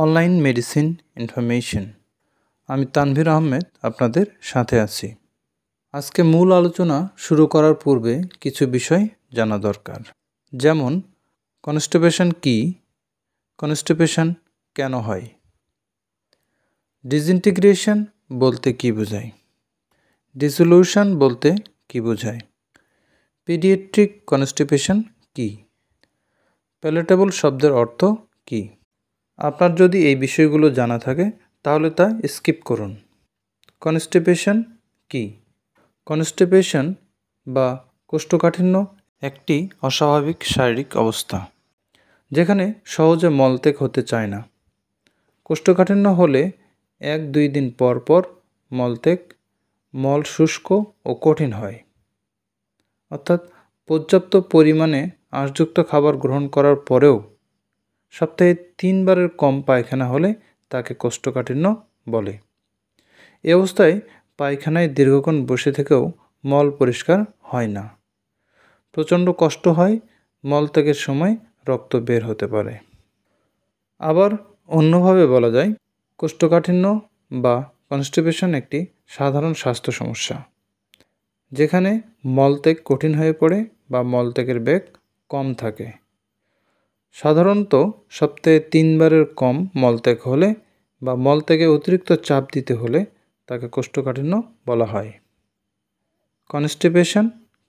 Online medicine information. আমি তানভীর আহমেদ আপনাদের সাথে আছি। আজকে মূল আলোচনা শুরু করার পূর্বে কিছু বিষয় জানা দরকার, যেমন কনস্টিপেশন কী, কনস্টিপেশন কেন হয়, ডিসইন্টিগ্রেশন বলতে কী বোঝায়, ডিসোলিউশন বলতে কী বোঝায়, পিডিয়াট্রিক কনস্টিপেশন কী, প্যালেটেবল শব্দের অর্থ কী। আপনার যদি এই বিষয়গুলো জানা থাকে তাহলে তা স্কিপ করুন। কনস্টিপেশন কী? কনস্টিপেশন বা কোষ্ঠকাঠিন্য একটি অস্বাভাবিক শারীরিক অবস্থা, যেখানে সহজে মলত্যাগ হতে চায় না। কোষ্ঠকাঠিন্য হলে 1-2 দিন পর পর মলত্যাগ, মল শুষ্ক ও কঠিন হয়, অর্থাৎ পর্যাপ্ত পরিমাণে আঁশযুক্ত খাবার গ্রহণ করার পরেও সপ্তাহে 3 বারের কম পায়খানা হলে তাকে কোষ্ঠকাঠিন্য বলে। এ অবস্থায় পায়খানায় দীর্ঘক্ষণ বসে থেকেও মল পরিষ্কার হয় না, প্রচণ্ড কষ্ট হয়, মলত্যাগের সময় রক্ত বের হতে পারে। আবার অন্যভাবে বলা যায়, কোষ্ঠকাঠিন্য বা কনস্টিপেশন একটি সাধারণ স্বাস্থ্য সমস্যা, যেখানে মলত্যাগ কঠিন হয়ে পড়ে বা মলত্যাগের বেগ কম থাকে। সাধারণত সপ্তাহে 3 বারের কম মলত্যাগ হলে বা মলত্যাগে অতিরিক্ত চাপ দিতে হলে তাকে কোষ্ঠকাঠিন্য বলা হয়। কনস্টিপেশন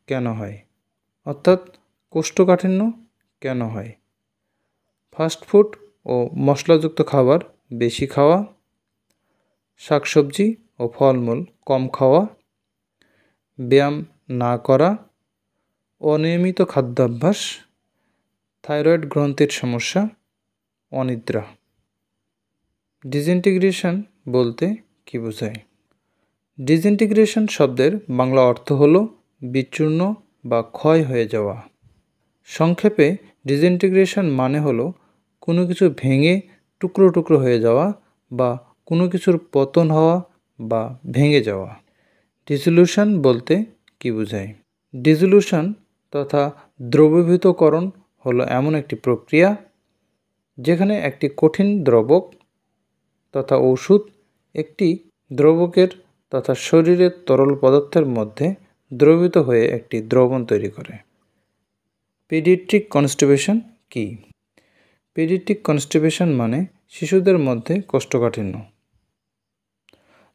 কেন হয়, অর্থাৎ কোষ্ঠকাঠিন্য কেন হয়? ফাস্টফুড ও মশলাযুক্ত খাবার বেশি খাওয়া, শাকসবজি ও ফলমূল কম খাওয়া, ব্যায়াম না করা, অনিয়মিত খাদ্যাভ্যাস, থাইরয়েড গ্রন্থির সমস্যা, অনিদ্রা। ডিসইন্টিগ্রেশন বলতে কী বোঝায়? ডিসইন্টিগ্রেশন শব্দের বাংলা অর্থ হল বিচূর্ণ বা ক্ষয় হয়ে যাওয়া। সংক্ষেপে ডিসইন্টিগ্রেশন মানে হলো কোনো কিছু ভেঙে টুকরো টুকরো হয়ে যাওয়া বা কোনো কিছুর পতন হওয়া বা ভেঙে যাওয়া। ডিসোলিউশন বলতে কী বোঝায়? ডিসোলিউশন তথা দ্রবীভূতকরণ হলো এমন একটি প্রক্রিয়া যেখানে একটি কঠিন দ্রবক তথা ওষুধ একটি দ্রবকের তথা শরীরের তরল পদার্থের মধ্যে দ্রবীভূত হয়ে একটি দ্রবণ তৈরি করে। পিডিয়াট্রিক কনস্টিপেশন কী? পিডিয়াট্রিক কনস্টিপেশন মানে শিশুদের মধ্যে কোষ্ঠকাঠিন্য,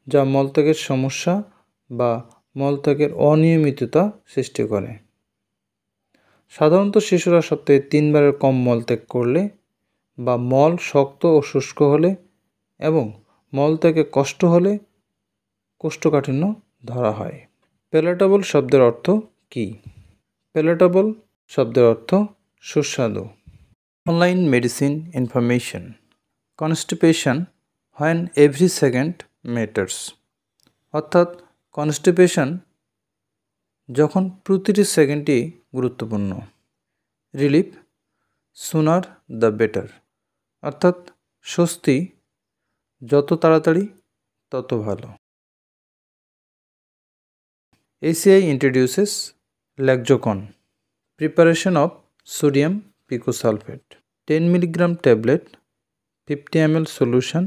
যা মলত্যাগের সমস্যা বা মলত্যাগের অনিয়মিততা সৃষ্টি করে। সাধারণত শিশুরা সপ্তাহে 3 বারের কম মলত্যাগ করলে বা মল শক্ত ও শুষ্ক হলে এবং মলত্যাগে কষ্ট হলে কোষ্ঠকাঠিন্য ধরা হয়। প্যালেটেবল শব্দের অর্থ কী? প্যালেটেবল শব্দের অর্থ সুস্বাদু। Online medicine information. Constipation when every second matters, অর্থাৎ কনস্টিপেশন যখন প্রতিটি সেকেন্ডই গুরুত্বপূর্ণ। রিলিফ সুনার দ্য বেটার, অর্থাৎ স্বস্তি যত তাড়াতাড়ি তত ভালো। ACI introduces Lexocon, preparation of sodium picosulfate, 10 mg tablet, 50 ml solution,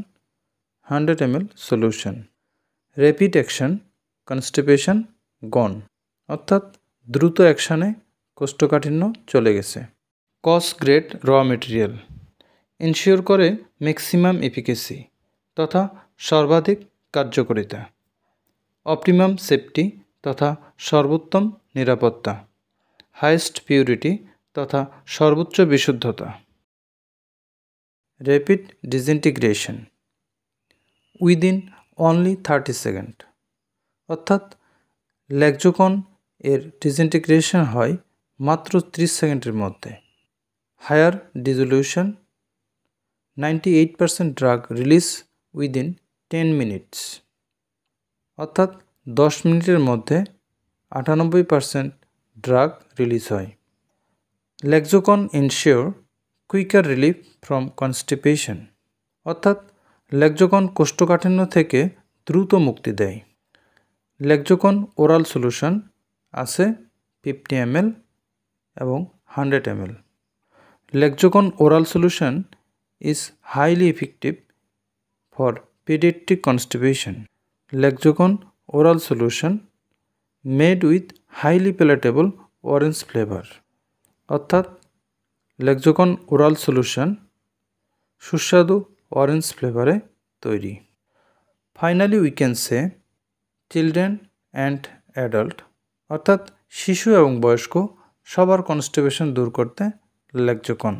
100 ml solution. Rapid action, constipation gone, অর্থাৎ দ্রুত অ্যাকশানে কোষ্ঠকাঠিন্য চলে গেছে। কস্ট গ্রেড র মেটেরিয়াল ইনশিওর করে ম্যাক্সিমাম এফিকেসি তথা সর্বাধিক কার্যকারিতা, অপটিমাম সেফটি তথা সর্বোত্তম নিরাপত্তা, হাইয়েস্ট পিউরিটি তথা সর্বোচ্চ বিশুদ্ধতা। Rapid disintegration within only 30 second, অর্থাৎ লেক্সোকন এর ডিসইন্টিগ্রেশন হয় মাত্র 30 সেকেন্ডের মধ্যে। Higher dissolution 98% drug release within 10 minutes, অর্থাৎ 10 মিনিটের মধ্যে 98% ড্রাগ রিলিজ হয়। Lexocon ensure quicker relief from constipation, অর্থাৎ লেক্সোকন কোষ্ঠকাঠিন্য থেকে দ্রুত মুক্তি দেয়। লেক্সোকন ওরাল সলিউশন আছে 50 ml এবং 100 ml। Lexocon oral solution is highly effective for pediatric constipation. Lexicon oral solution made with highly palatable orange flavor. অর্থাৎ লেক্সিকন ওরাল সলিউশন সুস্বাদু অরেঞ্জ ফ্লেভারে তৈরি। Finally we can say children and adult, অর্থাৎ শিশু এবং বয়স্ক সবার constipation দূর করতে লেক্সিকন।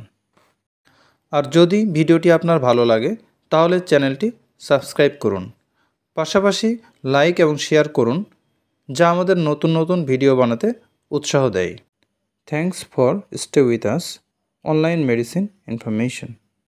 আর যদি ভিডিওটি আপনার ভালো লাগে তাহলে চ্যানেলটি সাবস্ক্রাইব করুন, পাশাপাশি লাইক এবং শেয়ার করুন, যা আমাদের নতুন নতুন ভিডিও বানাতে উৎসাহ দেয়। Thanks for stay with us online medicine information.